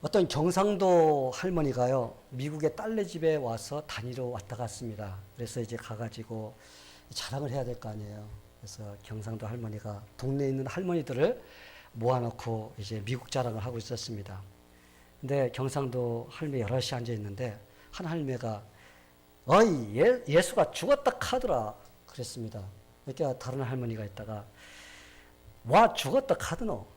어떤 경상도 할머니가요, 미국의 딸네 집에 와서 단위로 왔다 갔습니다. 그래서 이제 가가지고 자랑을 해야 될 거 아니에요. 그래서 경상도 할머니가 동네에 있는 할머니들을 모아놓고 이제 미국 자랑을 하고 있었습니다. 근데 경상도 할머니 여럿이 앉아 있는데 한 할매가 어이 예수가 죽었다 카더라 그랬습니다. 그러니까 다른 할머니가 있다가 와 죽었다 카드노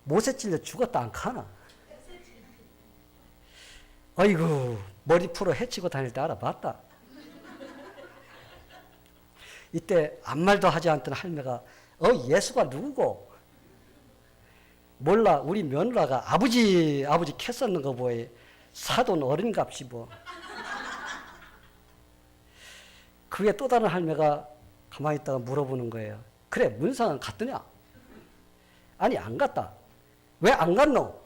못에 찔려 죽었다 안 카나? 어이구 머리 풀어 헤치고 다닐 때 알아봤다. 이때 아무 말도 하지 않던 할매가 예수가 누구고? 몰라 우리 며느라가 아버지 캐 썼는 거 보이 사돈 어른갑시 뭐. 그게 또 다른 할매가 가만히 있다가 물어보는 거예요. 그래 문상은 갔더냐? 아니 안 갔다. 왜 안 갔노?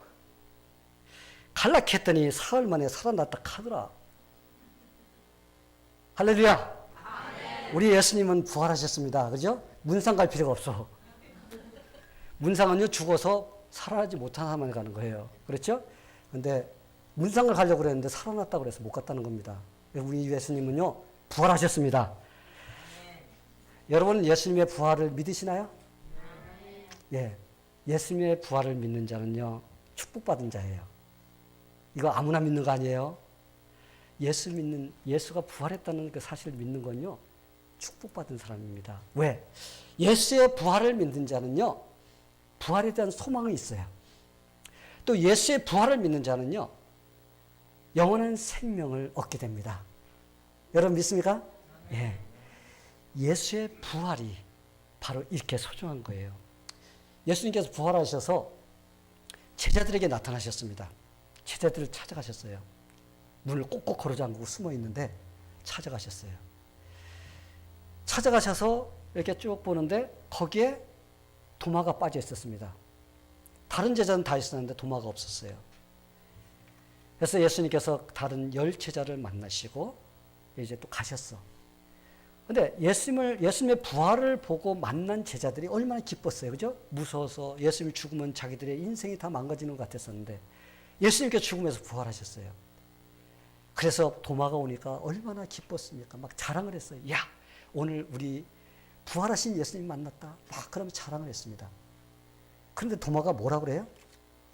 갈라 했더니 사흘 만에 살아났다 카더라. 할렐루야. 우리 예수님은 부활하셨습니다. 그죠? 문상 갈 필요가 없어. 문상은요 죽어서 살아나지 못한 사람만 가는 거예요. 그렇죠? 근데 문상을 가려고 그랬는데 살아났다고 그래서 못 갔다는 겁니다. 우리 예수님은요 부활하셨습니다. 여러분 예수님의 부활을 믿으시나요? 예. 예수님의 부활을 믿는 자는요 축복받은 자예요. 이거 아무나 믿는 거 아니에요. 예수가 부활했다는 그 사실을 믿는 건요 축복받은 사람입니다. 왜? 예수의 부활을 믿는 자는요 부활에 대한 소망이 있어요. 또 예수의 부활을 믿는 자는요 영원한 생명을 얻게 됩니다. 여러분 믿습니까? 예. 예수의 부활이 바로 이렇게 소중한 거예요. 예수님께서 부활하셔서 제자들에게 나타나셨습니다. 제자들을 찾아가셨어요. 문을 꼭꼭 걸어잠그고 숨어 있는데 찾아가셨어요. 찾아가셔서 이렇게 쭉 보는데 거기에 도마가 빠져 있었습니다. 다른 제자는 다 있었는데 도마가 없었어요. 그래서 예수님께서 다른 10제자를 만나시고 이제 또 가셨어. 근데 예수님의 부활을 보고 만난 제자들이 얼마나 기뻤어요. 그죠? 무서워서 예수님이 죽으면 자기들의 인생이 다 망가지는 것 같았었는데 예수님께서 죽음에서 부활하셨어요. 그래서 도마가 오니까 얼마나 기뻤습니까? 막 자랑을 했어요. 야, 오늘 우리 부활하신 예수님 만났다. 막 그러면서 자랑을 했습니다. 그런데 도마가 뭐라 그래요?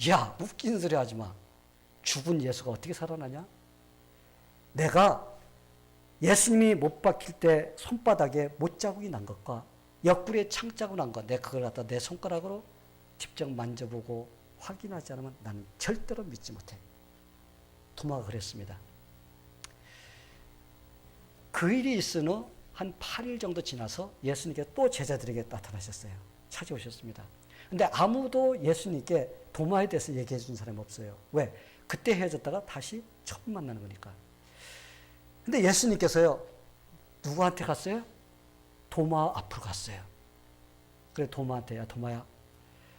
야, 웃긴 소리 하지 마. 죽은 예수가 어떻게 살아나냐? 내가 예수님이 못 박힐 때 손바닥에 못자국이 난 것과 옆구리에 창자국 난 것, 내가 그걸 갖다 내 손가락으로 직접 만져보고 확인하지 않으면 나는 절대로 믿지 못해. 도마가 그랬습니다. 그 일이 있은 후 한 8일 정도 지나서 예수님께 또 제자들에게 나타나셨어요. 찾아오셨습니다. 근데 아무도 예수님께 도마에 대해서 얘기해 준 사람이 없어요. 왜? 그때 헤어졌다가 다시 처음 만나는 거니까. 근데 예수님께서요, 누구한테 갔어요? 도마 앞으로 갔어요. 그래, 도마한테, 야, 도마야.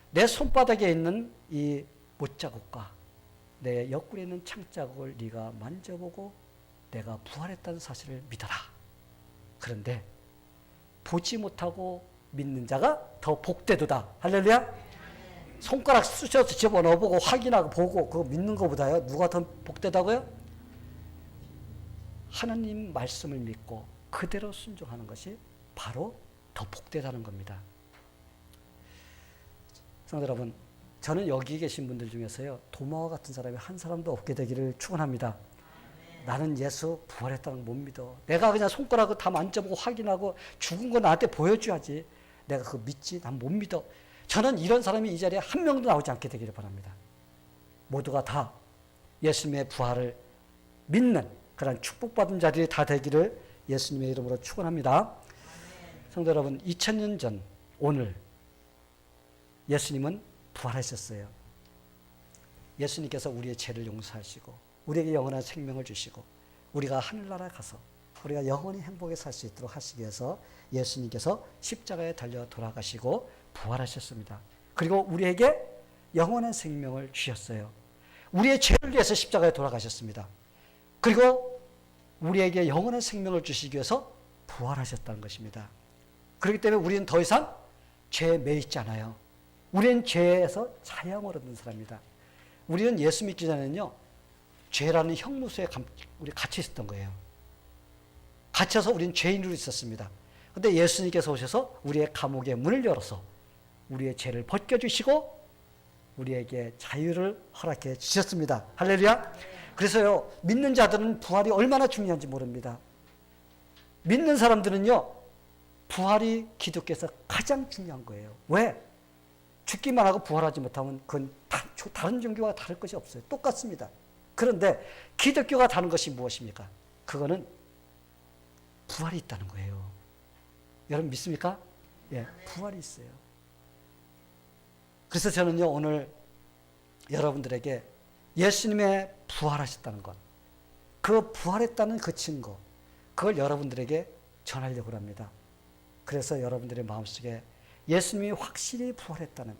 내 손바닥에 있는 이 못자국과 내 옆구리에 있는 창자국을 네가 만져보고 내가 부활했다는 사실을 믿어라. 그런데 보지 못하고 믿는 자가 더 복되도다. 할렐루야. 손가락 쑤셔서 집어넣어보고 확인하고 보고 그거 믿는 것보다요 누가 더 복되다고요? 하나님 말씀을 믿고 그대로 순종하는 것이 바로 더 복되다는 겁니다. 성도 여러분, 저는 여기 계신 분들 중에서요 도마와 같은 사람이 한 사람도 없게 되기를 축원합니다. 나는 예수 부활했다는 걸 못 믿어. 내가 그냥 손가락을 다 만져보고 확인하고 죽은 거 나한테 보여줘야지. 내가 그거 믿지? 난 못 믿어. 저는 이런 사람이 이 자리에 한 명도 나오지 않게 되기를 바랍니다. 모두가 다 예수님의 부활을 믿는 그런 축복받은 자들이 다 되기를 예수님의 이름으로 축원합니다. 성도 여러분, 2000년 전 오늘 예수님은 부활하셨어요. 예수님께서 우리의 죄를 용서하시고 우리에게 영원한 생명을 주시고 우리가 하늘나라에 가서 우리가 영원히 행복에 살 수 있도록 하시기 위해서 예수님께서 십자가에 달려 돌아가시고 부활하셨습니다. 그리고 우리에게 영원한 생명을 주셨어요. 우리의 죄를 위해서 십자가에 돌아가셨습니다. 그리고 우리에게 영원한 생명을 주시기 위해서 부활하셨다는 것입니다. 그렇기 때문에 우리는 더 이상 죄에 매이지 않아요. 우리는 죄에서 자유함을 얻는 사람입니다. 우리는 예수 믿기 전에는요, 죄라는 형무소에 우리 갇혀 있었던 거예요. 갇혀서 우리는 죄인으로 있었습니다. 근데 예수님께서 오셔서 우리의 감옥의 문을 열어서 우리의 죄를 벗겨주시고 우리에게 자유를 허락해 주셨습니다. 할렐루야. 그래서요, 믿는 자들은 부활이 얼마나 중요한지 모릅니다. 믿는 사람들은요, 부활이 기독교에서 가장 중요한 거예요. 왜? 죽기만 하고 부활하지 못하면 그건 다른 종교와 다를 것이 없어요. 똑같습니다. 그런데 기독교가 다른 것이 무엇입니까? 그거는 부활이 있다는 거예요. 여러분 믿습니까? 예, 부활이 있어요. 그래서 저는요, 오늘 여러분들에게 예수님의 부활하셨다는 것, 그 부활했다는 그 증거, 그걸 여러분들에게 전하려고 합니다. 그래서 여러분들의 마음속에 예수님이 확실히 부활했다는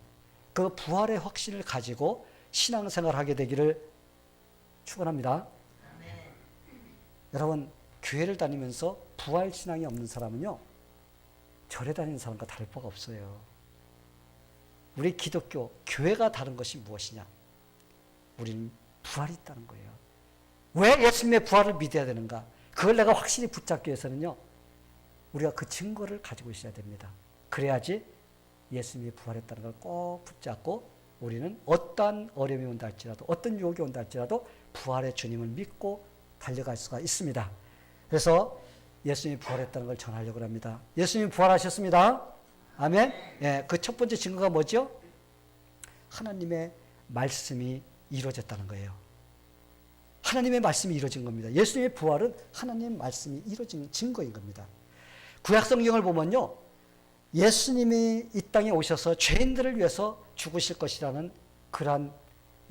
그 부활의 확신을 가지고 신앙생활을 하게 되기를 축원합니다. 여러분, 교회를 다니면서 부활신앙이 없는 사람은요, 절에 다니는 사람과 다를 바가 없어요. 우리 기독교, 교회가 다른 것이 무엇이냐? 우리는 부활이 있다는 거예요. 왜 예수님의 부활을 믿어야 되는가? 그걸 내가 확실히 붙잡기 위해서는요, 우리가 그 증거를 가지고 있어야 됩니다. 그래야지 예수님이 부활했다는 걸 꼭 붙잡고 우리는 어떠한 어려움이 온다 할지라도, 어떤 유혹이 온다 할지라도 부활의 주님을 믿고 달려갈 수가 있습니다. 그래서 예수님이 부활했다는 걸 전하려고 합니다. 예수님이 부활하셨습니다. 아멘. 예, 그 첫 번째 증거가 뭐죠? 하나님의 말씀이 이루어졌다는 거예요. 하나님의 말씀이 이루어진 겁니다. 예수님의 부활은 하나님의 말씀이 이루어진 증거인 겁니다. 구약 성경을 보면요, 예수님이 이 땅에 오셔서 죄인들을 위해서 죽으실 것이라는 그러한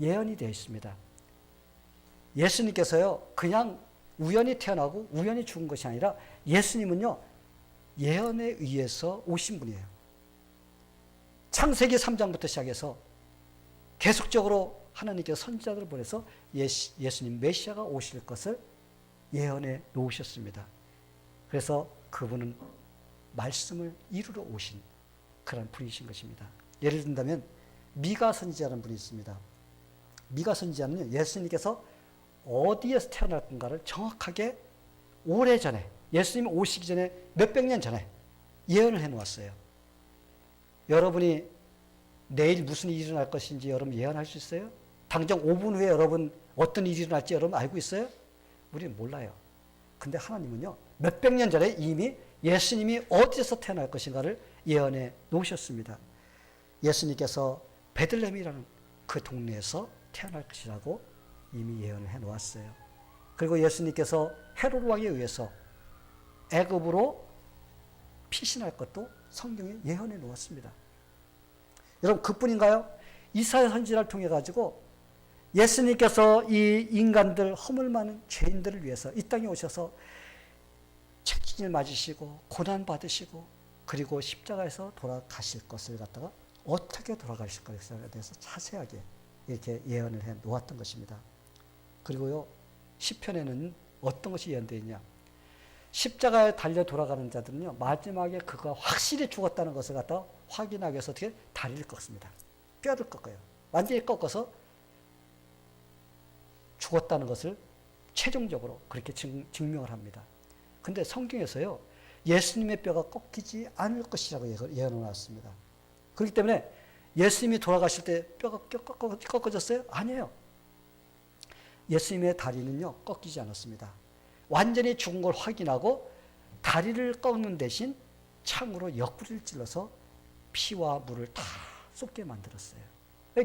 예언이 되어 있습니다. 예수님께서요, 그냥 우연히 태어나고 우연히 죽은 것이 아니라 예수님은요, 예언에 의해서 오신 분이에요. 창세기 3장부터 시작해서 계속적으로 하나님께서 선지자들을 보내서 예수님 메시아가 오실 것을 예언해 놓으셨습니다. 그래서 그분은 말씀을 이루러 오신 그런 분이신 것입니다. 예를 든다면 미가 선지자라는 분이 있습니다. 미가 선지자는 예수님께서 어디에서 태어날 건가를 정확하게 오래전에, 예수님이 오시기 전에 몇백 년 전에 예언을 해놓았어요. 여러분이 내일 무슨 일이 일어날 것인지 여러분 예언할 수 있어요? 당장 5분 후에 여러분 어떤 일이 일어날지 여러분 알고 있어요? 우리는 몰라요. 근데 하나님은요, 몇백 년 전에 이미 예수님이 어디에서 태어날 것인가를 예언해 놓으셨습니다. 예수님께서 베들레헴이라는 그 동네에서 태어날 것이라고 이미 예언을 해 놓았어요. 그리고 예수님께서 헤로드 왕에 의해서 애굽으로 피신할 것도 성경에 예언해 놓았습니다. 여러분, 그뿐인가요? 이사야 선지자를 통해 가지고 예수님께서 이 인간들, 허물 많은 죄인들을 위해서 이 땅에 오셔서 책진을 맞으시고 고난 받으시고 그리고 십자가에서 돌아가실 것을 갖다가 어떻게 돌아가실 것에 대해서 자세하게 이렇게 예언을 해 놓았던 것입니다. 그리고요, 시편에는 어떤 것이 예언되어 있냐? 십자가에 달려 돌아가는 자들은요, 마지막에 그가 확실히 죽었다는 것을 갖다 확인하기 위해서 어떻게 다리를 꺾습니다. 뼈를 꺾어요. 완전히 꺾어서 죽었다는 것을 최종적으로 그렇게 증명을 합니다. 근데 성경에서요, 예수님의 뼈가 꺾이지 않을 것이라고 예언을 해놨습니다. 그렇기 때문에 예수님이 돌아가실 때 뼈가 꺾어졌어요? 아니에요. 예수님의 다리는요, 꺾이지 않았습니다. 완전히 죽은 걸 확인하고 다리를 꺾는 대신 창으로 옆구리를 찔러서 피와 물을 다 쏟게 만들었어요.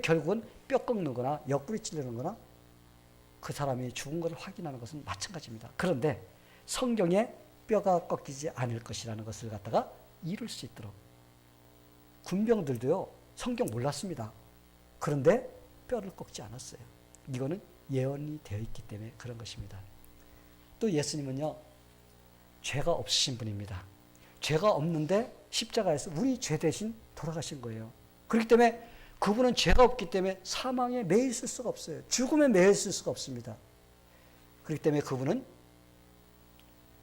결국은 뼈 꺾는 거나 옆구리 찌르는 거나 그 사람이 죽은 걸 확인하는 것은 마찬가지입니다. 그런데 성경에 뼈가 꺾이지 않을 것이라는 것을 갖다가 이룰 수 있도록, 군병들도요, 성경 몰랐습니다. 그런데 뼈를 꺾지 않았어요. 이거는 예언이 되어 있기 때문에 그런 것입니다. 또 예수님은요, 죄가 없으신 분입니다. 죄가 없는데 십자가에서 우리 죄 대신 돌아가신 거예요. 그렇기 때문에 그분은 죄가 없기 때문에 사망에 매여 있을 수가 없어요. 죽음에 매여 있을 수가 없습니다. 그렇기 때문에 그분은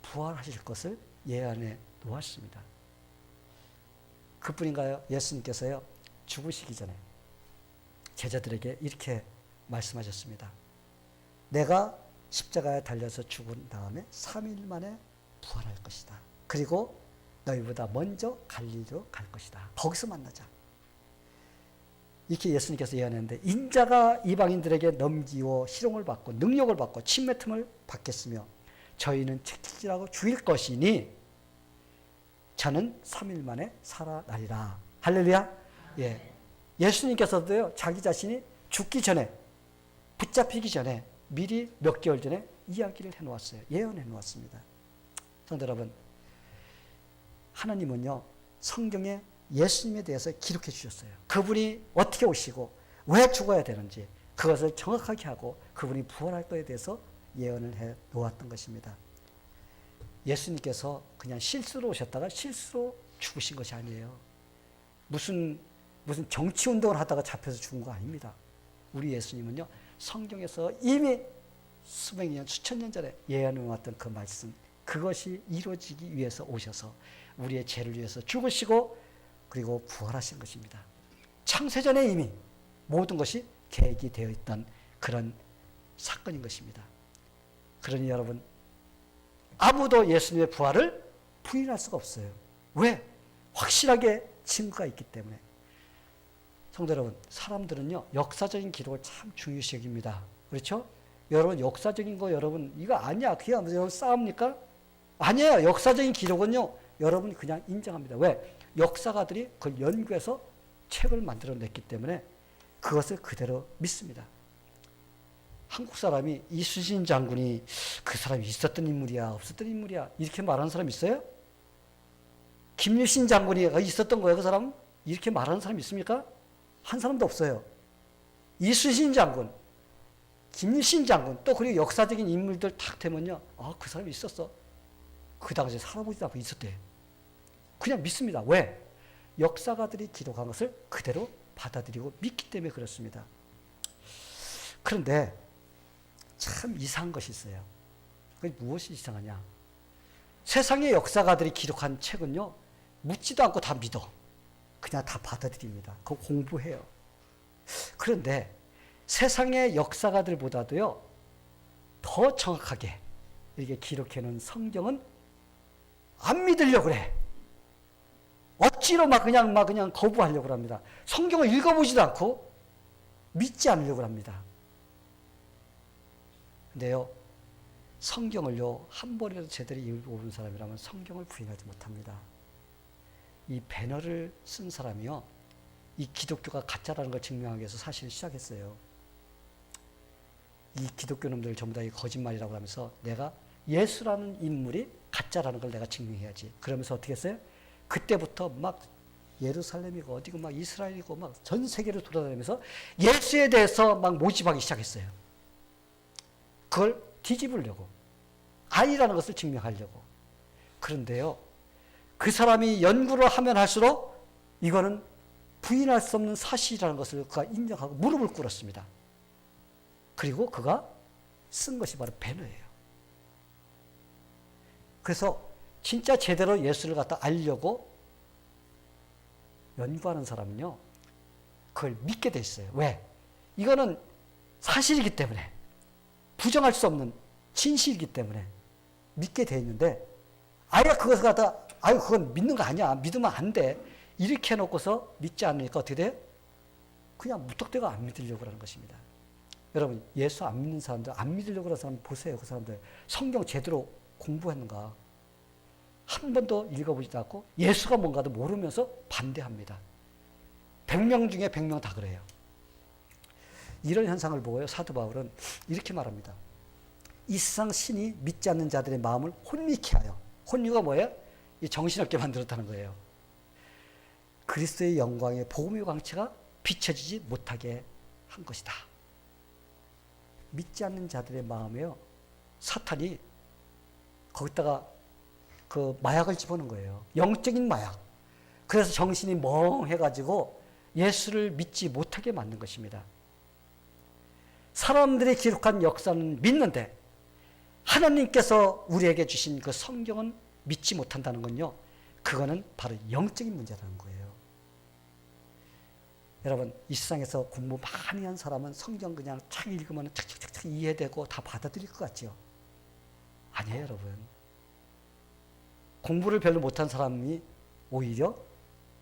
부활하실 것을 예언해 놓았습니다. 그뿐인가요? 예수님께서요, 죽으시기 전에 제자들에게 이렇게 말씀하셨습니다. 내가 십자가에 달려서 죽은 다음에 3일 만에 부활할 것이다. 그리고 너희보다 먼저 갈릴리로 갈 것이다. 거기서 만나자. 이렇게 예수님께서 예언했는데 인자가 이방인들에게 넘기고 희롱을 받고 능력을 받고 침뱉음을 받겠으며 저희는 채찍질하고 죽일 것이니 저는 3일 만에 살아나리라. 할렐루야. 예. 예수님께서도요 자기 자신이 죽기 전에 붙잡히기 전에 미리 몇 개월 전에 이야기를 해놓았어요. 예언해 놓았습니다. 성도 여러분, 하나님은요 성경에 예수님에 대해서 기록해 주셨어요. 그분이 어떻게 오시고 왜 죽어야 되는지 그것을 정확하게 하고 그분이 부활할 것에 대해서 예언을 해 놓았던 것입니다. 예수님께서 그냥 실수로 오셨다가 실수로 죽으신 것이 아니에요. 무슨 정치 운동을 하다가 잡혀서 죽은 거 아닙니다. 우리 예수님은요 성경에서 이미 수백 년, 수천 년 전에 예언해 놓았던 그 말씀, 그것이 이루어지기 위해서 오셔서 우리의 죄를 위해서 죽으시고 그리고 부활하신 것입니다. 창세전에 이미 모든 것이 계획이 되어 있던 그런 사건인 것입니다. 그러니 여러분, 아무도 예수님의 부활을 부인할 수가 없어요. 왜? 확실하게 증거가 있기 때문에. 성도 여러분, 사람들은요 역사적인 기록을 참 중요시 여깁니다. 그렇죠? 여러분, 역사적인 거 여러분 이거 아니야 그냥 여러분 싸웁니까? 아니에요. 역사적인 기록은요 여러분 그냥 인정합니다. 왜? 역사가들이 그걸 연구해서 책을 만들어냈기 때문에 그것을 그대로 믿습니다. 한국 사람이 이순신 장군이 그 사람이 있었던 인물이야 없었던 인물이야 이렇게 말하는 사람 있어요? 김유신 장군이 있었던 거예요 그 사람? 이렇게 말하는 사람 있습니까? 한 사람도 없어요. 이순신 장군, 김유신 장군, 또 그리고 역사적인 인물들 탁 되면요, 그 사람이 있었어. 그 당시에 살아보지도 않고 있었대. 그냥 믿습니다. 왜? 역사가들이 기록한 것을 그대로 받아들이고 믿기 때문에 그렇습니다. 그런데 참 이상한 것이 있어요. 그게 무엇이 이상하냐? 세상의 역사가들이 기록한 책은요, 묻지도 않고 다 믿어. 그냥 다 받아들입니다. 그거 공부해요. 그런데 세상의 역사가들보다도요, 더 정확하게 이렇게 기록해 놓은 성경은 안 믿으려고 그래. 억지로 막 그냥 거부하려고 합니다. 성경을 읽어보지도 않고 믿지 않으려고 합니다. 근데요, 성경을요, 한 번이라도 제대로 읽어본 사람이라면 성경을 부인하지 못합니다. 이 배너를 쓴 사람이요, 이 기독교가 가짜라는 걸 증명하기 위해서 사실 시작했어요. 이 기독교 놈들 전부 다 거짓말이라고 하면서 내가 예수라는 인물이 가짜라는 걸 내가 증명해야지. 그러면서 어떻게 했어요? 그때부터 막 예루살렘이고 어디고 막 이스라엘이고 막 전 세계를 돌아다니면서 예수에 대해서 막 모집하기 시작했어요. 그걸 뒤집으려고. 아니라는 것을 증명하려고. 그런데요, 그 사람이 연구를 하면 할수록 이거는 부인할 수 없는 사실이라는 것을 그가 인정하고 무릎을 꿇었습니다. 그리고 그가 쓴 것이 바로 배너예요. 그래서 진짜 제대로 예수를 갖다 알려고 연구하는 사람은요, 그걸 믿게 돼 있어요. 왜? 이거는 사실이기 때문에, 부정할 수 없는 진실이기 때문에 믿게 돼 있는데, 아예 그것을 갖다, 그건 믿는 거 아니야. 믿으면 안 돼. 이렇게 해놓고서 믿지 않으니까 어떻게 돼요? 그냥 무턱대고 안 믿으려고 하는 것입니다. 여러분, 예수 안 믿는 사람들, 안 믿으려고 하는 사람 보세요. 그 사람들. 성경 제대로 공부했는가? 한 번도 읽어보지도 않고 예수가 뭔가도 모르면서 반대합니다. 100명 중에 100명 다 그래요. 이런 현상을 보고요, 사도 바울은 이렇게 말합니다. 이 세상 신이 믿지 않는 자들의 마음을 혼미케 하여, 혼미가 뭐예요? 이 정신없게 만들었다는 거예요. 그리스도의 영광의 복음의 광채가 비춰지지 못하게 한 것이다. 믿지 않는 자들의 마음에요, 사탄이 거기다가 그 마약을 집어넣은 거예요. 영적인 마약. 그래서 정신이 멍해가지고 예수를 믿지 못하게 만든 것입니다. 사람들이 기록한 역사는 믿는데 하나님께서 우리에게 주신 그 성경은 믿지 못한다는 건요, 그거는 바로 영적인 문제라는 거예요. 여러분, 이 세상에서 공부 많이 한 사람은 성경 그냥 착 읽으면 착착착착 이해되고 다 받아들일 것 같죠? 아니에요, 여러분. 공부를 별로 못한 사람이 오히려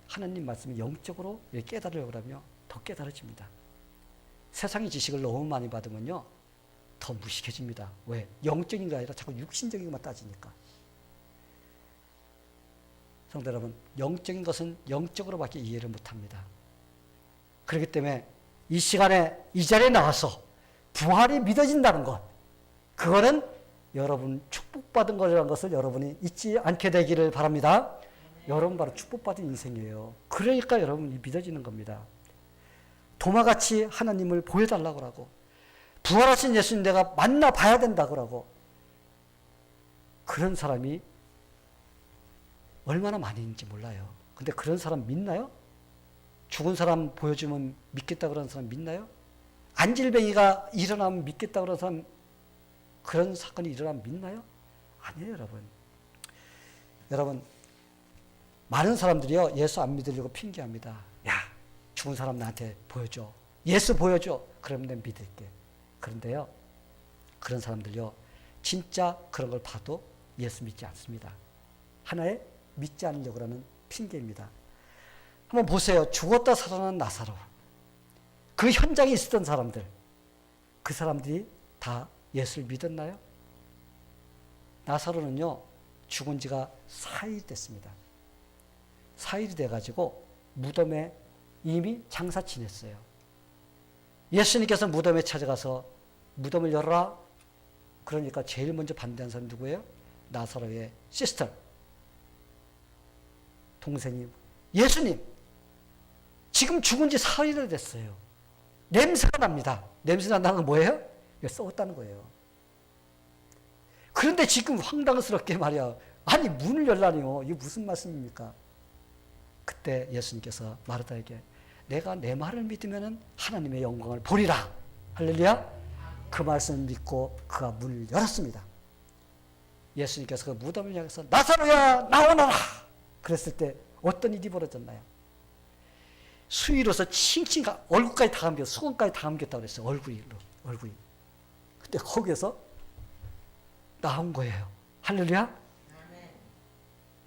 하나님 말씀을 영적으로 깨달으려고 하면 더 깨달아집니다. 세상의 지식을 너무 많이 받으면요, 더 무식해집니다. 왜? 영적인 게 아니라 자꾸 육신적인 것만 따지니까. 성도 여러분, 영적인 것은 영적으로밖에 이해를 못합니다. 그렇기 때문에 이 시간에 이 자리에 나와서 부활이 믿어진다는 것, 그거는 여러분 축복받은 거라는 것을 여러분이 잊지 않게 되기를 바랍니다. 여러분 바로 축복받은 인생이에요. 그러니까 여러분이 믿어지는 겁니다. 도마같이 하나님을 보여달라고 하고, 부활하신 예수님 내가 만나봐야 된다고 하고, 그런 사람이 얼마나 많이 있는지 몰라요. 근데 그런 사람 믿나요? 죽은 사람 보여주면 믿겠다 그러는 사람 믿나요? 안질뱅이가 일어나면 믿겠다 그러는 사람, 그런 사건이 일어나면 믿나요? 아니에요, 여러분. 여러분, 많은 사람들이요, 예수 안 믿으려고 핑계합니다. 야, 죽은 사람 나한테 보여줘. 예수 보여줘. 그러면 내가 믿을게. 그런데요, 그런 사람들요, 진짜 그런 걸 봐도 예수 믿지 않습니다. 하나의 믿지 않으려고 하는 핑계입니다. 한번 보세요. 죽었다 살아난 나사로. 그 현장에 있었던 사람들, 그 사람들이 다 예수를 믿었나요? 나사로는요, 죽은 지가 4일 됐습니다. 4일이 돼가지고 무덤에 이미 장사 지냈어요. 예수님께서 무덤에 찾아가서 무덤을 열어라. 그러니까 제일 먼저 반대한 사람이 누구예요? 나사로의 시스터, 동생이, 예수님, 지금 죽은 지 4일이 됐어요. 냄새가 납니다. 냄새 난다는 건 뭐예요? 썩었다는 거예요. 그런데 지금 황당스럽게 말이야, 아니 문을 열라니요. 이게 무슨 말씀입니까? 그때 예수님께서 마르다에게 내가 내 말을 믿으면 하나님의 영광을 보리라. 할렐루야. 그 말씀을 믿고 그가 문을 열었습니다. 예수님께서 그 무덤을 향해서 나사로야 나오너라. 그랬을 때 어떤 일이 벌어졌나요? 수위로서 칭칭 얼굴까지 다 감겨, 수건까지 다 감겼다고 그랬어요. 얼굴이. 근데 거기에서 나온 거예요. 할렐루야.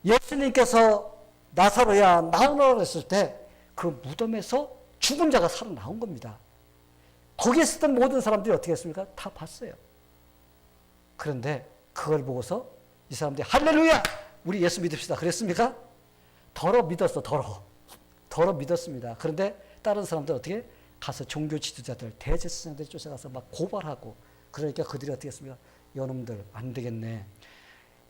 예수님께서 나사로야 나오너라 했을 때 그 무덤에서 죽은 자가 살아나온 겁니다. 거기에 있었던 모든 사람들이 어떻게 했습니까? 다 봤어요. 그런데 그걸 보고서 이 사람들이 할렐루야! 우리 예수 믿읍시다. 그랬습니까? 더러 믿었어. 더러 믿었습니다. 그런데 다른 사람들 어떻게? 가서 종교 지도자들, 대제사장들이 쫓아가서 막 고발하고, 그러니까 그들이 어떻게 했습니까? 여놈들 안 되겠네.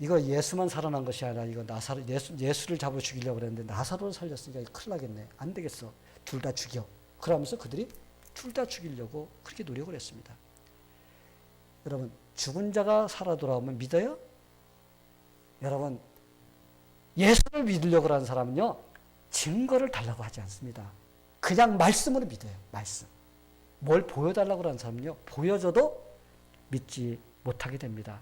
이거 예수만 살아난 것이 아니라 이거 나사로, 예수를 잡아 죽이려고 그랬는데 나사로를 살렸으니까 큰일 나겠네. 안 되겠어. 둘 다 죽여. 그러면서 그들이 둘 다 죽이려고 그렇게 노력을 했습니다. 여러분, 죽은 자가 살아 돌아오면 믿어요? 여러분, 예수를 믿으려고 하는 사람은요, 증거를 달라고 하지 않습니다. 그냥 말씀으로 믿어요. 말씀. 뭘 보여달라고 하는 사람은요, 보여줘도 믿지 못하게 됩니다.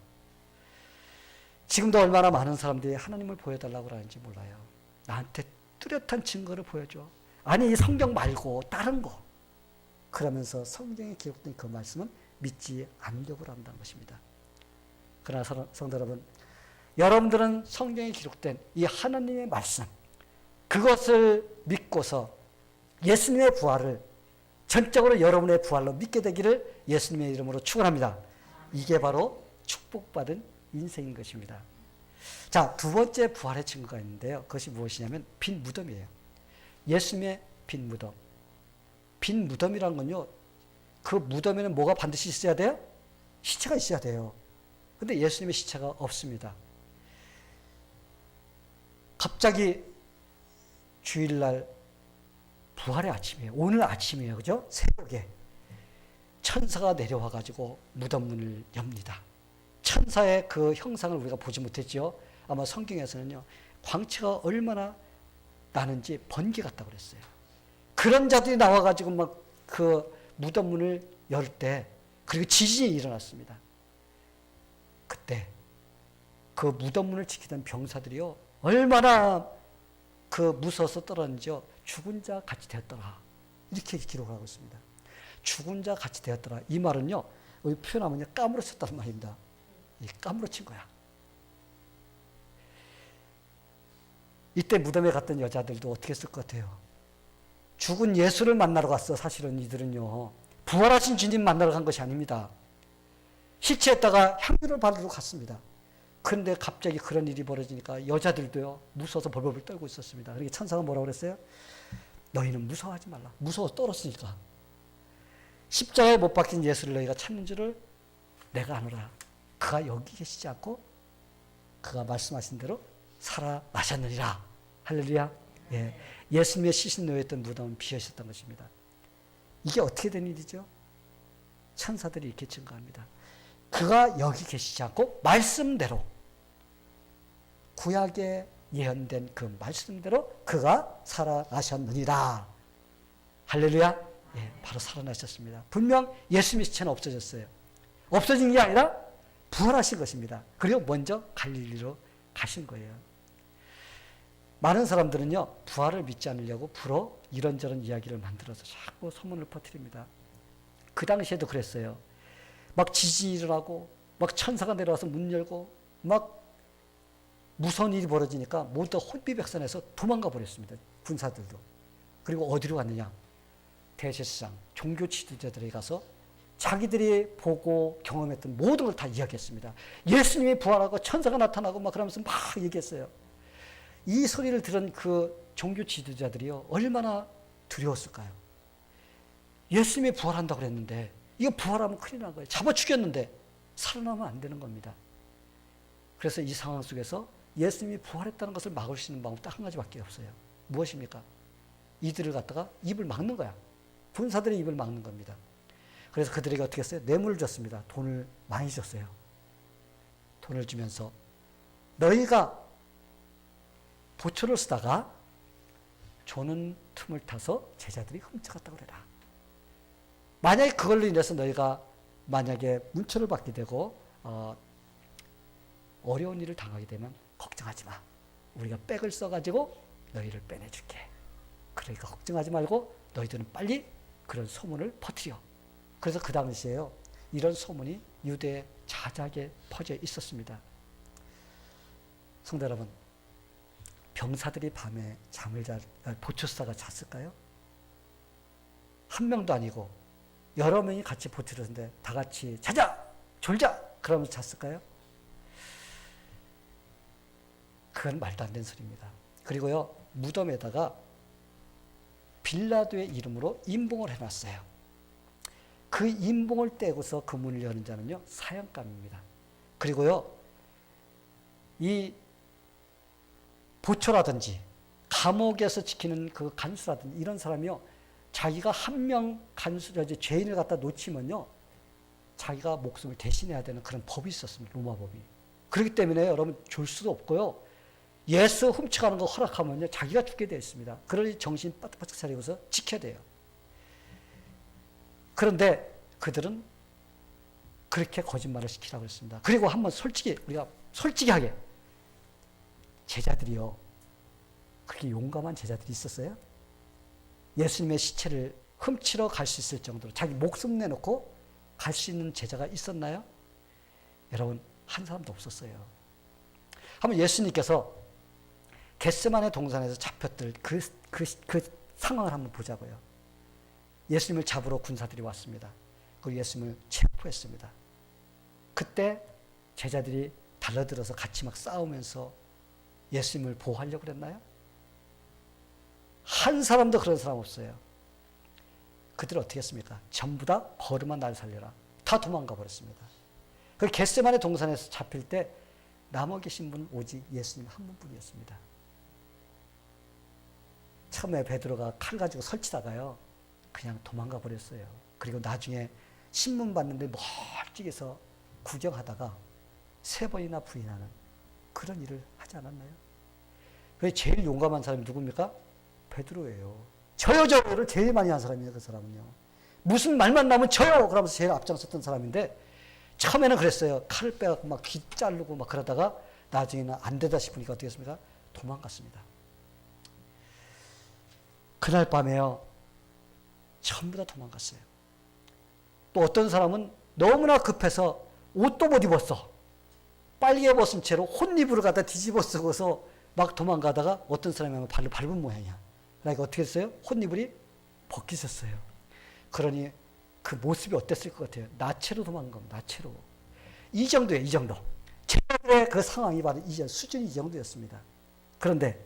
지금도 얼마나 많은 사람들이 하나님을 보여달라고 하는지 몰라요. 나한테 뚜렷한 증거를 보여줘. 아니, 이 성경 말고 다른 거. 그러면서 성경에 기록된 그 말씀은 믿지 않으려고 한다는 것입니다. 그러나 성도 여러분, 여러분들은 성경에 기록된 이 하나님의 말씀, 그것을 믿고서 예수님의 부활을 전적으로 여러분의 부활로 믿게 되기를 예수님의 이름으로 축원합니다. 이게 바로 축복받은 인생인 것입니다. 자, 두 번째 부활의 증거가 있는데요. 그것이 무엇이냐면 빈 무덤이에요. 예수님의 빈 무덤. 빈 무덤이란 건요, 그 무덤에는 뭐가 반드시 있어야 돼요? 시체가 있어야 돼요. 근데 예수님의 시체가 없습니다. 갑자기 주일날 부활의 아침이에요. 오늘 아침이에요. 그죠? 새벽에 천사가 내려와가지고 무덤 문을 엽니다. 천사의 그 형상을 우리가 보지 못했죠. 아마 성경에서는요, 광채가 얼마나 나는지 번개 같다고 그랬어요. 그런 자들이 나와가지고 막 그 무덤 문을 열 때, 그리고 지진이 일어났습니다. 그때 그 무덤 문을 지키던 병사들이요, 얼마나 그 무서워서 떨었는지요. 죽은 자 같이 되었더라. 이렇게 기록을 하고 있습니다. 죽은 자 같이 되었더라. 이 말은요, 여기 표현하면 까무러쳤다는 말입니다. 까무러친 거야. 이때 무덤에 갔던 여자들도 어떻게 했을 것 같아요? 죽은 예수를 만나러 갔어. 사실은 이들은요, 부활하신 주님 만나러 간 것이 아닙니다. 시체에다가 향유를 바르러 갔습니다. 그런데 갑자기 그런 일이 벌어지니까 여자들도요, 무서워서 벌벌 떨고 있었습니다. 그러니까 천사가 뭐라고 그랬어요? 너희는 무서워하지 말라. 무서워서 떨었으니까. 십자가에 못 박힌 예수를 너희가 찾는 줄을 내가 아노라. 그가 여기 계시지 않고 그가 말씀하신 대로 살아나셨느니라. 할렐루야. 예. 예수님의 시신 놓였던 무덤은 비어있었던 것입니다. 이게 어떻게 된 일이죠? 천사들이 이렇게 증거합니다. 그가 여기 계시지 않고 말씀대로, 구약에 예언된 그 말씀대로 그가 살아나셨느니라. 할렐루야. 예, 바로 살아나셨습니다. 분명 예수님의 시체는 없어졌어요. 없어진 게 아니라 부활하신 것입니다. 그리고 먼저 갈릴리로 가신 거예요. 많은 사람들은요, 부활을 믿지 않으려고 불어 이런저런 이야기를 만들어서 자꾸 소문을 퍼뜨립니다. 그 당시에도 그랬어요. 막 지진이 일어나고, 막 천사가 내려와서 문 열고, 막 무서운 일이 벌어지니까 모두 혼비백산해서 도망가 버렸습니다. 군사들도. 그리고 어디로 갔느냐? 대제사장, 종교 지도자들에 가서 자기들이 보고 경험했던 모든 걸 다 이야기했습니다. 예수님이 부활하고 천사가 나타나고 막 그러면서 막 얘기했어요. 이 소리를 들은 그 종교 지도자들이요, 얼마나 두려웠을까요? 예수님이 부활한다고 그랬는데, 이거 부활하면 큰일 난 거예요. 잡아 죽였는데 살아나면 안 되는 겁니다. 그래서 이 상황 속에서 예수님이 부활했다는 것을 막을 수 있는 방법 딱 한 가지밖에 없어요. 무엇입니까? 이들을 갖다가 입을 막는 거야. 군사들의 입을 막는 겁니다. 그래서 그들에게 어떻게 했어요? 뇌물을 줬습니다. 돈을 많이 줬어요. 돈을 주면서 너희가 보초를 쓰다가 조는 틈을 타서 제자들이 훔쳐갔다고 그래라. 만약에 그걸로 인해서 너희가 만약에 문초를 받게 되고 어려운 일을 당하게 되면 걱정하지 마. 우리가 백을 써가지고 너희를 빼내줄게. 그러니까 걱정하지 말고 너희들은 빨리 그런 소문을 퍼뜨려. 그래서 그 당시에요, 이런 소문이 유대에 자자하게 퍼져 있었습니다. 성도 여러분, 병사들이 밤에 보초사가 잤을까요? 한 명도 아니고 여러 명이 같이 보초를 했는데 다 같이 자자! 졸자! 그러면서 잤을까요? 그건 말도 안 되는 소리입니다. 그리고요, 무덤에다가 빌라도의 이름으로 임봉을 해놨어요. 그 임봉을 떼고서 그 문을 여는 자는요, 사형감입니다. 그리고요, 이 보초라든지 감옥에서 지키는 그 간수라든지 이런 사람이요, 자기가 한 명 죄인을 갖다 놓치면요, 자기가 목숨을 대신해야 되는 그런 법이 있었습니다. 로마 법이. 그렇기 때문에 여러분 줄 수도 없고요, 예수 훔쳐가는 거 허락하면요, 자기가 죽게 되어 있습니다. 그러니 정신 바짝바짝 차리고서 지켜야 돼요. 그런데 그들은 그렇게 거짓말을 시키라고 했습니다. 그리고 한번 우리가 솔직하게, 제자들이요, 그렇게 용감한 제자들이 있었어요? 예수님의 시체를 훔치러 갈 수 있을 정도로 자기 목숨 내놓고 갈 수 있는 제자가 있었나요? 여러분, 한 사람도 없었어요. 한번 예수님께서 겟세마네 동산에서 잡혔던 그 상황을 한번 보자고요. 예수님을 잡으러 군사들이 왔습니다. 그리고 예수님을 체포했습니다. 그때 제자들이 달려들어서 같이 막 싸우면서 예수님을 보호하려고 그랬나요? 한 사람도 그런 사람 없어요. 그들은 어떻게 했습니까? 전부 다 거룩한 날 살려라. 다 도망가 버렸습니다. 그 겟세마네 동산에서 잡힐 때 남아 계신 분은 오직 예수님 한 분뿐이었습니다. 처음에 베드로가 칼 가지고 설치다가요, 그냥 도망가 버렸어요. 그리고 나중에 신문 봤는데 멀찍이서 구경하다가 3번이나 부인하는 그런 일을 하지 않았나요? 그래서 제일 용감한 사람이 누굽니까? 베드로예요. 저요를 제일 많이 한 사람이에요. 그 사람은요. 무슨 말만 나오면 저요! 그러면서 제일 앞장섰던 사람인데, 처음에는 그랬어요. 칼을 빼갖고 막 귀 자르고 막 그러다가 나중에는 안 되다 싶으니까 어떻게 했습니까? 도망갔습니다. 그날 밤에요, 전부 다 도망갔어요. 또 어떤 사람은 너무나 급해서 옷도 못 입었어. 빨개 벗은 채로 혼입으로 갖다 뒤집어 쓰고서 막 도망가다가 어떤 사람이 발로 밟은 모양이야. 그러니까 어떻게 했어요? 혼입을이 벗기셨어요. 그러니 그 모습이 어땠을 것 같아요? 나체로 도망간 겁니다. 나체로. 이 정도예요. 이 정도. 제자들의 그 상황이 바로 수준이 이 정도였습니다. 그런데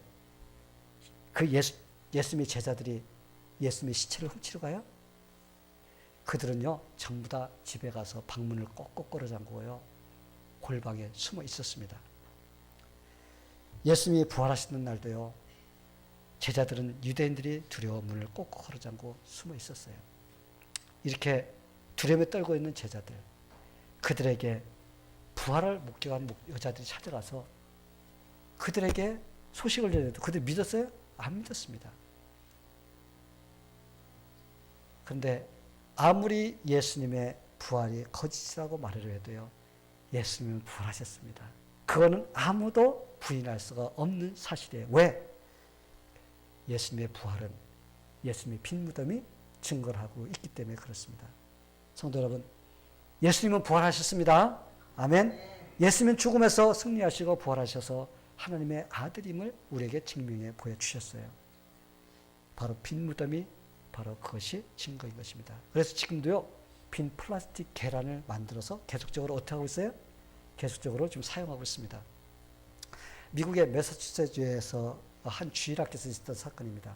그 예수님의 제자들이 예수님의 시체를 훔치러 가요? 그들은요, 전부 다 집에 가서 방문을 꼭꼭 걸어 잠그고요, 골방에 숨어 있었습니다. 예수님이 부활하시는 날도요, 제자들은 유대인들이 두려워 문을 꼭꼭 걸어 잠그고 숨어 있었어요. 이렇게 두려움에 떨고 있는 제자들, 그들에게 부활을 목격한 여자들이 찾아가서 그들에게 소식을 전해도 그들 믿었어요? 안 믿었습니다. 그런데 아무리 예수님의 부활이 거짓이라고 말을 해도요, 예수님은 부활하셨습니다. 그거는 아무도 부인할 수가 없는 사실이에요. 왜? 예수님의 부활은 예수님의 빈 무덤이 증거를 하고 있기 때문에 그렇습니다. 성도 여러분, 예수님은 부활하셨습니다. 아멘. 예수님은 죽음에서 승리하시고 부활하셔서 하나님의 아들임을 우리에게 증명해 보여주셨어요. 바로 빈 무덤이 바로 그것이 증거인 것입니다. 그래서 지금도요, 빈 플라스틱 계란을 만들어서 계속적으로 어떻게 하고 있어요? 계속적으로 지금 사용하고 있습니다. 미국의 매사추세츠주에서 한 주일학교에서 있었던 사건입니다.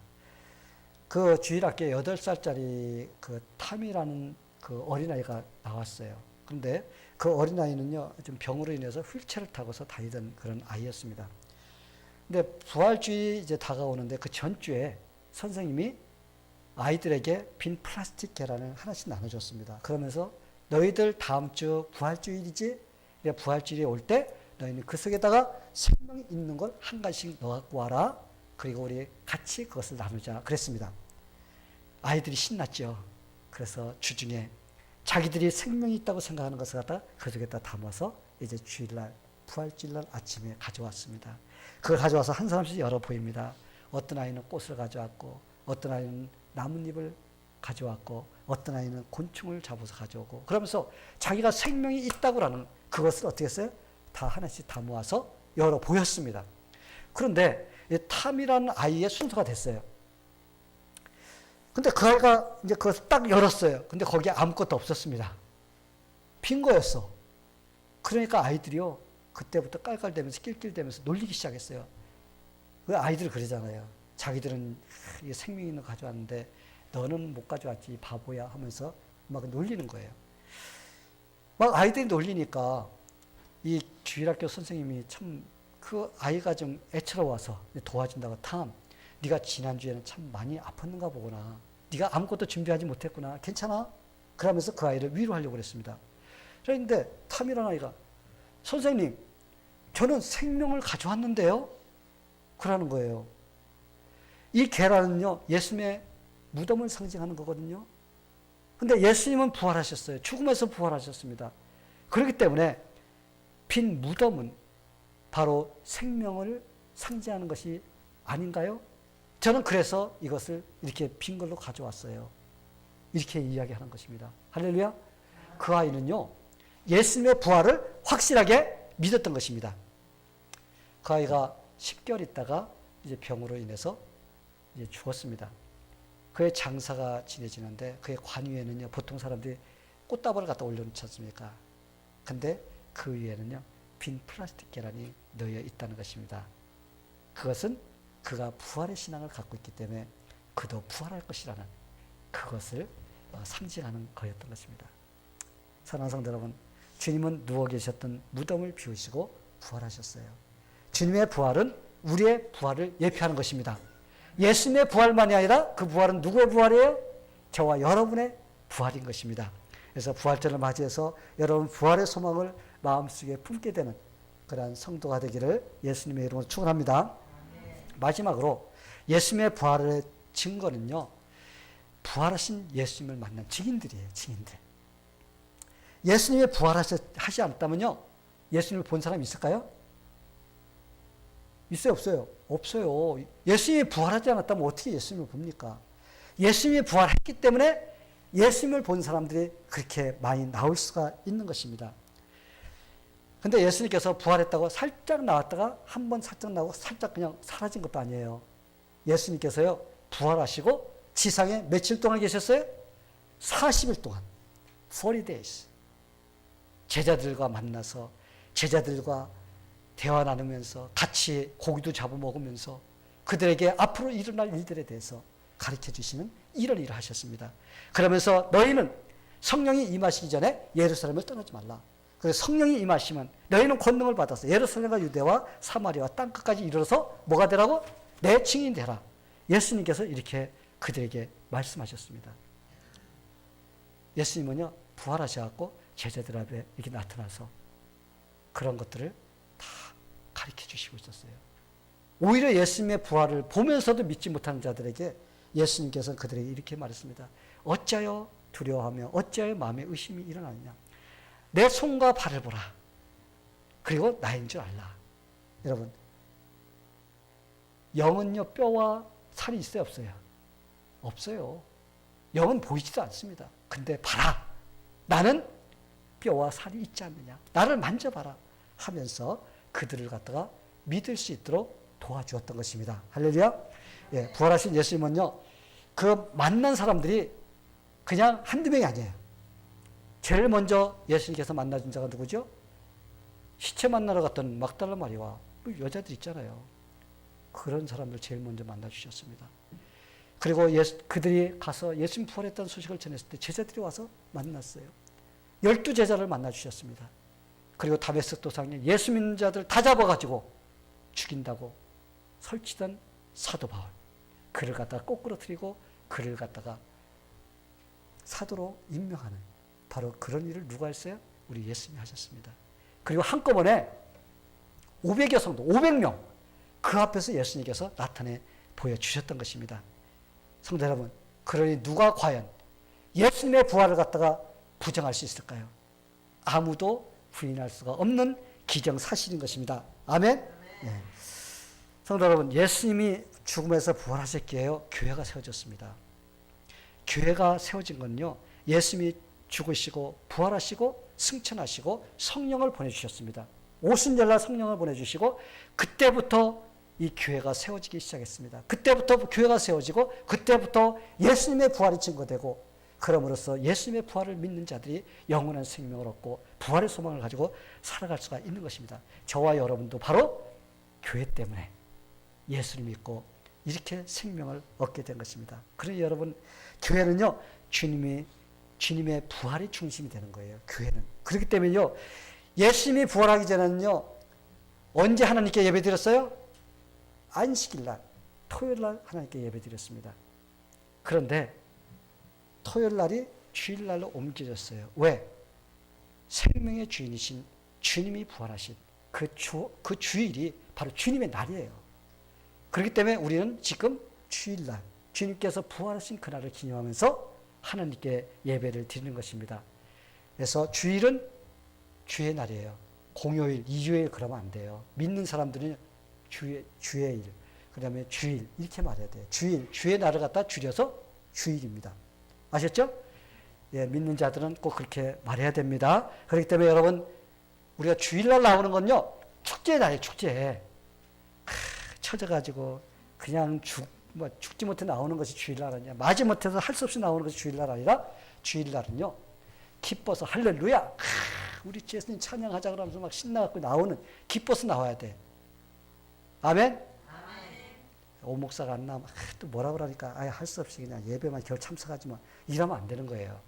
그 주일학교에 8살짜리 그 탐이라는 그 어린아이가 나왔어요. 그런데 그 어린아이는요, 좀 병으로 인해서 휠체어를 타고서 다니던 그런 아이였습니다. 근데 부활주의 이제 다가오는데 그 전주에 선생님이 아이들에게 빈 플라스틱 계란을 하나씩 나눠줬습니다. 그러면서 너희들 다음 주 부활주일이지? 부활주일이 올 때 너희는 그 속에다가 생명이 있는 걸 한 가지씩 넣어갖고 와라. 그리고 우리 같이 그것을 나누자. 그랬습니다. 아이들이 신났죠. 그래서 주중에 자기들이 생명이 있다고 생각하는 것을 갖다 그 속에다 담아서 이제 주일날, 부활주일날 아침에 가져왔습니다. 그걸 가져와서 한 사람씩 열어 보입니다. 어떤 아이는 꽃을 가져왔고, 어떤 아이는 나뭇잎을 가져왔고, 어떤 아이는 곤충을 잡아서 가져오고, 그러면서 자기가 생명이 있다고 하는 그것을 어떻게 했어요? 다 하나씩 다 모아서 열어 보였습니다. 그런데 탐이라는 아이의 순서가 됐어요. 근데 그 아이가 이제 그것을 딱 열었어요. 근데 거기에 아무것도 없었습니다. 빈 거였어. 그러니까 아이들이요, 그때부터 깔깔대면서 낄낄대면서 놀리기 시작했어요. 그 아이들 그러잖아요. 자기들은 생명 있는 거 가져왔는데 너는 못 가져왔지 바보야 하면서 막 놀리는 거예요. 막 아이들이 놀리니까 이 주일학교 선생님이 참 그 아이가 좀 애처로워서 도와준다고, 탐, 네가 지난주에는 참 많이 아팠는가 보구나. 네가 아무것도 준비하지 못했구나. 괜찮아? 그러면서 그 아이를 위로하려고 그랬습니다. 그런데 탐이라는 아이가, 선생님, 저는 생명을 가져왔는데요? 그러는 거예요. 이 계란은요, 예수님의 무덤을 상징하는 거거든요. 근데 예수님은 부활하셨어요. 죽음에서 부활하셨습니다. 그렇기 때문에 빈 무덤은 바로 생명을 상징하는 것이 아닌가요? 저는 그래서 이것을 이렇게 빈 걸로 가져왔어요. 이렇게 이야기하는 것입니다. 할렐루야. 그 아이는요, 예수님의 부활을 확실하게 믿었던 것입니다. 그 아이가 10개월 있다가 이제 병으로 인해서 이제 죽었습니다. 그의 장사가 지내지는데 그의 관 위에는요, 보통 사람들이 꽃다발을 갖다 올려놓지 않습니까? 근데 그 위에는요, 빈 플라스틱 계란이 놓여 있다는 것입니다. 그것은 그가 부활의 신앙을 갖고 있기 때문에 그도 부활할 것이라는 그것을 상징하는 거였던 것입니다. 사랑하는 성도 여러분, 주님은 누워 계셨던 무덤을 비우시고 부활하셨어요. 주님의 부활은 우리의 부활을 예표하는 것입니다. 예수님의 부활만이 아니라 그 부활은 누구의 부활이에요? 저와 여러분의 부활인 것입니다. 그래서 부활절을 맞이해서 여러분 부활의 소망을 마음속에 품게 되는 그러한 성도가 되기를 예수님의 이름으로 축원합니다. 마지막으로 예수님의 부활의 증거는요, 부활하신 예수님을 만난 증인들이에요. 증인들. 예수님이 부활하지 않았다면요, 예수님을 본 사람이 있을까요? 있어요, 없어요? 없어요. 예수님이 부활하지 않았다면 어떻게 예수님을 봅니까? 예수님이 부활했기 때문에 예수님을 본 사람들이 그렇게 많이 나올 수가 있는 것입니다. 근데 예수님께서 부활했다고 살짝 나왔다가 한 번 살짝 나오고 살짝 그냥 사라진 것도 아니에요. 예수님께서요, 부활하시고 지상에 며칠 동안 계셨어요? 40일 동안. 40 days. 제자들과 만나서 제자들과 대화 나누면서 같이 고기도 잡아 먹으면서 그들에게 앞으로 일어날 일들에 대해서 가르쳐 주시는 이런 일을 하셨습니다. 그러면서 너희는 성령이 임하시기 전에 예루살렘을 떠나지 말라. 그래서 성령이 임하시면 너희는 권능을 받아서 예루살렘과 유대와 사마리아와 땅끝까지 이르러서 뭐가 되라고? 내 증인이 되라. 예수님께서 이렇게 그들에게 말씀하셨습니다. 예수님은요, 부활하셔갖고 제자들 앞에 이렇게 나타나서 그런 것들을 다 가르쳐 주시고 있었어요. 오히려 예수님의 부활을 보면서도 믿지 못하는 자들에게 예수님께서는 그들에게 이렇게 말했습니다. 어찌하여 두려워하며 어찌하여 마음에 의심이 일어나느냐. 내 손과 발을 보라. 그리고 나인 줄 알라. 여러분, 영은요, 뼈와 살이 있어요, 없어요? 없어요. 영은 보이지도 않습니다. 근데 봐라. 나는 뼈와 살이 있지 않느냐. 나를 만져봐라. 하면서 그들을 갖다가 믿을 수 있도록 도와주었던 것입니다. 할렐루야. 예, 부활하신 예수님은요, 그 만난 사람들이 그냥 한두 명이 아니에요. 제일 먼저 예수님께서 만나준 자가 누구죠? 시체 만나러 갔던 막달라 마리아와 여자들 있잖아요. 그런 사람들 제일 먼저 만나주셨습니다. 그리고 그들이 가서 예수님 부활했다는 소식을 전했을 때 제자들이 와서 만났어요. 12제자를 만나주셨습니다. 그리고 다메섹 도상에 예수 믿는 자들 다 잡아가지고 죽인다고 설치던 사도 바울. 그를 갖다가 꼬꾸러뜨리고 그를 갖다가 사도로 임명하는 바로 그런 일을 누가 했어요? 우리 예수님이 하셨습니다. 그리고 한꺼번에 500여 성도, 500명 그 앞에서 예수님께서 나타내 보여주셨던 것입니다. 성도 여러분, 그러니 누가 과연 예수님의 부활을 갖다가 부정할 수 있을까요? 아무도 부인할 수가 없는 기정사실인 것입니다. 아멘? 네. 성도 여러분, 예수님이 죽음에서 부활하셨기에요, 교회가 세워졌습니다. 교회가 세워진 건요, 예수님이 죽으시고 부활하시고 승천하시고 성령을 보내주셨습니다. 오순절날 성령을 보내주시고 그때부터 이 교회가 세워지기 시작했습니다. 그때부터 교회가 세워지고 그때부터 예수님의 부활이 증거되고 그럼으로써 예수님의 부활을 믿는 자들이 영원한 생명을 얻고 부활의 소망을 가지고 살아갈 수가 있는 것입니다. 저와 여러분도 바로 교회 때문에 예수를 믿고 이렇게 생명을 얻게 된 것입니다. 그러니 여러분, 교회는요, 주님의 부활이 중심이 되는 거예요. 교회는. 그렇기 때문에요, 예수님이 부활하기 전에는요, 언제 하나님께 예배드렸어요? 안식일날, 토요일날 하나님께 예배드렸습니다. 그런데 토요일날이 주일날로 옮겨졌어요. 왜? 생명의 주인이신 주님이 부활하신 그 주일이 바로 주님의 날이에요. 그렇기 때문에 우리는 지금 주일날, 주님께서 부활하신 그날을 기념하면서 하나님께 예배를 드리는 것입니다. 그래서 주일은 주의 날이에요. 공휴일, 이주일 그러면 안 돼요. 믿는 사람들은 주의 일, 그 다음에 주일 이렇게 말해야 돼요. 주일, 주의 날을 갖다 줄여서 주일입니다. 아셨죠? 예, 믿는 자들은 꼭 그렇게 말해야 됩니다. 그렇기 때문에 여러분, 우리가 주일날 나오는 건요, 축제의 날이에요. 축제. 쳐져가지고 그냥 죽지 못해 나오는 것이 주일날 아니야. 맞지 못해서 할 수 없이 나오는 것이 주일날 아니라, 주일날은요, 기뻐서 할렐루야, 우리 예수님 찬양하자 그러면서 막 신나갖고 나오는, 기뻐서 나와야 돼. 아멘? 오 목사가 안 나오면 또 뭐라 그러니까 아예 할 수 없이 그냥 예배만 겨우 참석하지 뭐 이러면 안 되는 거예요.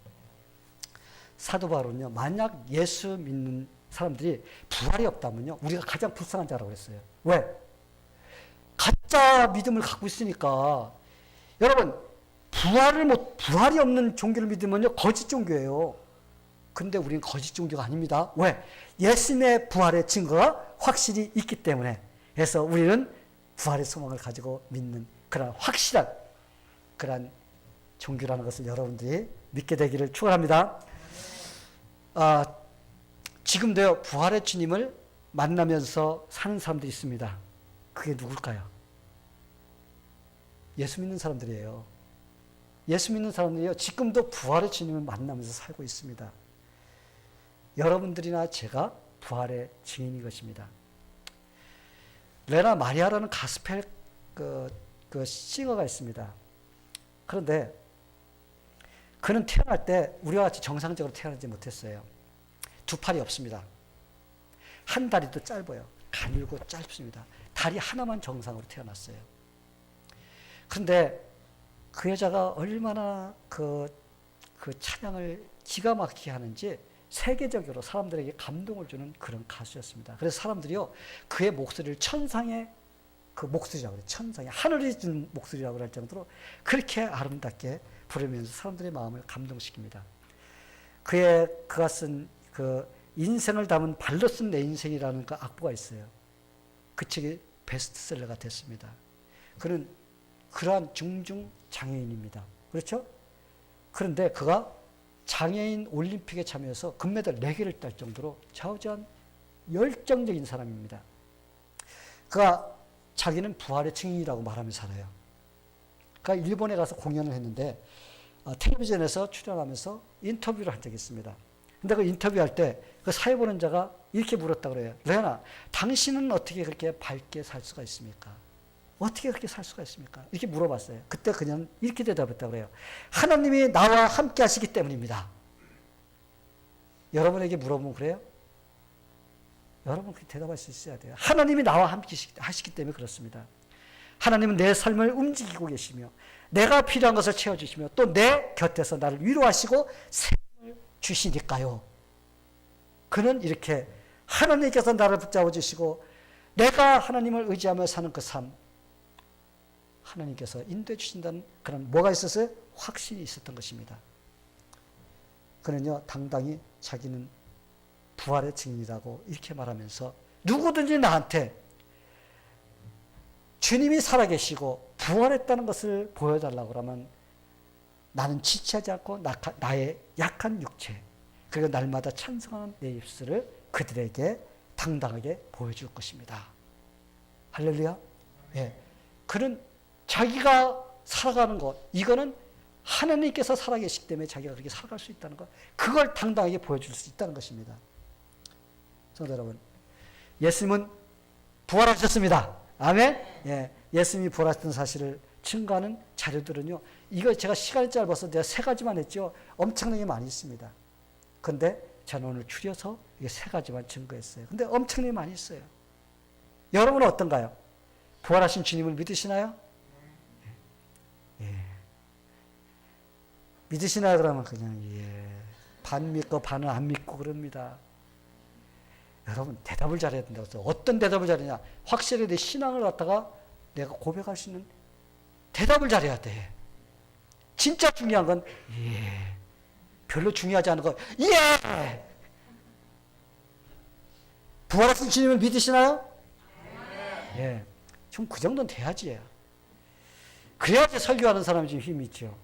사도 바울은요, 만약 예수 믿는 사람들이 부활이 없다면요, 우리가 가장 불쌍한 자라고 그랬어요. 왜? 가짜 믿음을 갖고 있으니까. 여러분, 부활이 없는 종교를 믿으면요, 거짓 종교예요. 근데 우리는 거짓 종교가 아닙니다. 왜? 예수님의 부활의 증거가 확실히 있기 때문에. 그래서 우리는 부활의 소망을 가지고 믿는 그런 확실한 그런 종교라는 것을 여러분들이 믿게 되기를 축원합니다. 지금도요, 부활의 주님을 만나면서 사는 사람들이 있습니다. 그게 누굴까요? 예수 믿는 사람들이에요. 예수 믿는 사람들이요, 지금도 부활의 주님을 만나면서 살고 있습니다. 여러분들이나 제가 부활의 증인인 것입니다. 레나 마리아라는 가스펠 그 싱어가 있습니다. 그런데 그는 태어날 때 우리와 같이 정상적으로 태어나지 못했어요. 두 팔이 없습니다. 한 다리도 짧아요. 가늘고 짧습니다. 다리 하나만 정상으로 태어났어요. 그런데 그 여자가 얼마나 그 찬양을 기가 막히게 하는지 세계적으로 사람들에게 감동을 주는 그런 가수였습니다. 그래서 사람들이요, 그의 목소리를 천상의 그 목소리라고 그래요. 천상의 하늘이 준 목소리라고 할 정도로 그렇게 아름답게 부르면서 사람들의 마음을 감동시킵니다. 그가 쓴 그 인생을 담은 발로 쓴 내 인생이라는 그 악보가 있어요. 그 책이 베스트셀러가 됐습니다. 그는 그러한 중증 장애인입니다. 그렇죠? 그런데 그가 장애인 올림픽에 참여해서 금메달 4개를 딸 정도로 좌우지한 열정적인 사람입니다. 그가 자기는 부활의 증인이라고 말하며 살아요. 그가 일본에 가서 공연을 했는데 텔레비전에서 출연하면서 인터뷰를 한 적이 있습니다. 근데 그 인터뷰할 때 그 사회 보는 자가 이렇게 물었다 그래요. 레나, 당신은 어떻게 그렇게 밝게 살 수가 있습니까? 어떻게 그렇게 살 수가 있습니까? 이렇게 물어봤어요. 그때 그냥 이렇게 대답했다고 그래요. 하나님이 나와 함께 하시기 때문입니다. 여러분에게 물어보면 그래요? 여러분 그렇게 대답할 수 있어야 돼요. 하나님이 나와 함께 하시기 때문에 그렇습니다. 하나님은 내 삶을 움직이고 계시며 내가 필요한 것을 채워주시며 또 내 곁에서 나를 위로하시고 생명을 주시니까요. 그는 이렇게 하나님께서 나를 붙잡아 주시고 내가 하나님을 의지하며 사는 그 삶, 하나님께서 인도해 주신다는 그런 뭐가 있었어요? 확신이 있었던 것입니다. 그는요, 당당히 자기는 부활의 증인이라고 이렇게 말하면서 누구든지 나한테 주님이 살아계시고 부활했다는 것을 보여달라고 하면 나는 지체하지 않고 나의 약한 육체 그리고 날마다 찬송하는 내 입술을 그들에게 당당하게 보여줄 것입니다. 할렐루야. 예. 그는 자기가 살아가는 것, 이거는 하나님께서 살아계시기 때문에 자기가 그렇게 살아갈 수 있다는 것, 그걸 당당하게 보여줄 수 있다는 것입니다. 성도 여러분, 예수님은 부활하셨습니다. 아멘. 예. 예수님이 부활하셨던 사실을 증거하는 자료들은요, 이거 제가 시간이 짧아서 내가 3가지만 했죠. 엄청나게 많이 있습니다. 근데 저는 오늘 추려서 이게 3가지만 증거했어요. 근데 엄청나게 많이 있어요. 여러분은 어떤가요? 부활하신 주님을 믿으시나요? 예. 믿으시나요? 그러면 그냥 예. 반 믿고 반은 안 믿고 그럽니다. 여러분 대답을 잘해야 된다고 했어요. 어떤 대답을 잘하냐? 확실히 내 신앙을 갖다가 내가 고백할 수 있는 대답을 잘해야 돼. 진짜 중요한 건 예. 별로 중요하지 않은 거 예. 부활하신 주님을 믿으시나요? 예. 좀 그 정도는 돼야지. 그래야지 설교하는 사람이 좀 힘이 있죠.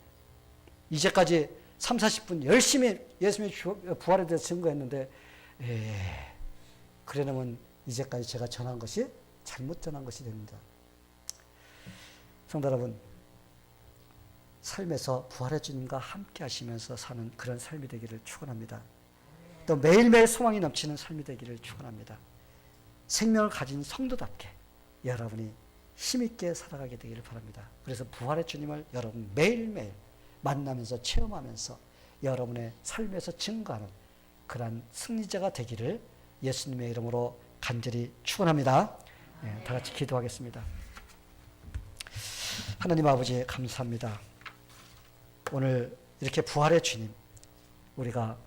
이제까지 3, 40분 열심히 예수님의 부활에 대해서 증거했는데 예. 그러려면 이제까지 제가 전한 것이 잘못 전한 것이 됩니다. 성도 여러분, 삶에서 부활의 주님과 함께 하시면서 사는 그런 삶이 되기를 축원합니다. 또 매일매일 소망이 넘치는 삶이 되기를 축원합니다. 생명을 가진 성도답게 여러분이 힘있게 살아가게 되기를 바랍니다. 그래서 부활의 주님을 여러분 매일매일 만나면서 체험하면서 여러분의 삶에서 증거하는 그러한 승리자가 되기를 예수님의 이름으로 간절히 축원합니다. 네, 다 같이 기도하겠습니다. 하나님 아버지 감사합니다. 오늘 이렇게 부활의 주님 우리가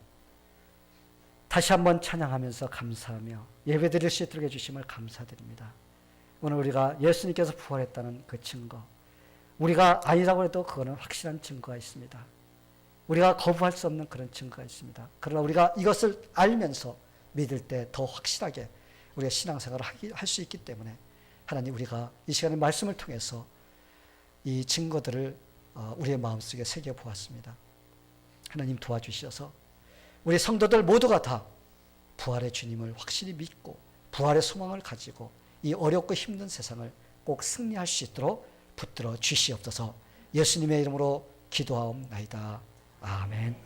다시 한번 찬양하면서 감사하며 예배드릴 수 있도록 해주심을 감사드립니다. 오늘 우리가 예수님께서 부활했다는 그 증거, 우리가 아니라고 해도 그거는 확실한 증거가 있습니다. 우리가 거부할 수 없는 그런 증거가 있습니다. 그러나 우리가 이것을 알면서 믿을 때 더 확실하게 우리가 신앙생활을 할 수 있기 때문에 하나님 우리가 이 시간에 말씀을 통해서 이 증거들을 우리의 마음속에 새겨보았습니다. 하나님 도와주셔서 우리 성도들 모두가 다 부활의 주님을 확실히 믿고 부활의 소망을 가지고 이 어렵고 힘든 세상을 꼭 승리할 수 있도록 붙들어 주시옵소서. 예수님의 이름으로 기도하옵나이다. 아멘.